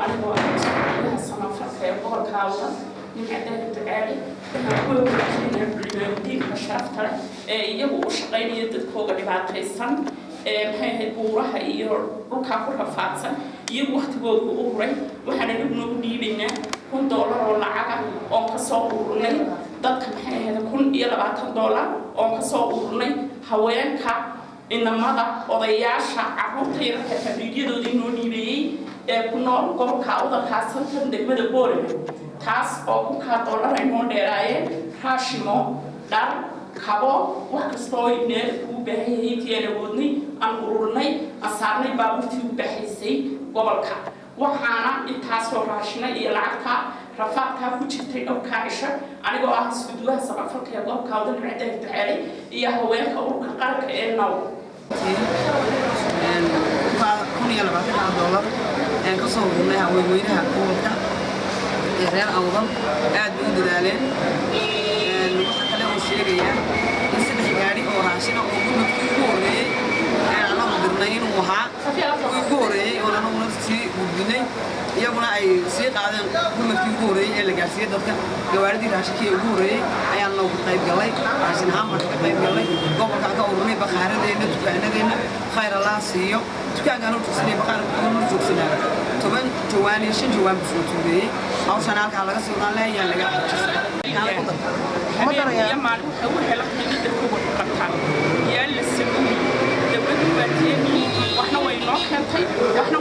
أنا بقول سما فرق قبل كاولا من عدد عالي كل شيء دي كشفت يجوا شغالين يدخلوا قريبات السن هاي بورها يروكا كلها فاتسا يجوا اختبار أوري وحنا نبني بينا كل دولار ولا حاجة أو كسورني ضد هذا كل $20 أو كسورني هواين كا إنما odayaasha carruurtayda xafidiyadooda noo dhiibeyay ku nool gobolka awda khaasatan degmada Boorame taas oo ku ka dollar ay noo dheeraayeen raashimo dhar kabo wax kasta oo inay u baahan yihiin tiyana wadnay aan ururnay asaarnay baabuurtii u baahaysay gobolka waxaana intaas oo raashina iyo lacagta rafaadka ku jirtay dhowrka cisho anigoo ah iskuduwaha samafalka ee gobolka awda dhinaca tacaali iyo haweenka ururka qaranka ee naw $120 aan ka soo ururnay haweenweynaha gobolka ee reer awdal aad bay u dadaaleen waxa kale oo sheegaya in 3 gaari oo raashin oo gudubkii ugu horeeyay aan la dirnay inuu ahaa ugu horeeyay oo aan u sii gudbinay iyaguna ay sii qaadeen gudubkii ugu horeeyay ee la gaarsiiyay dadka gawaaridii raashinkii ugu horeeyay ayaan loo qayb galay raashin ahaan baan ka qayb galay gobolka ka ururnay bakhaaradeena dukaanadeena khayr Allah siiyo dukaankan uu tusnay bakhaarka uu joogsanaa 10 jawaan iyo 5 jawaan buu soo tuuriyay hawshan halka laga soo leeyahay laga يا معلم هو حلقة جدا هو قطع يا اللي سموه دولة باتيني واحنا وينو كنتي واحنا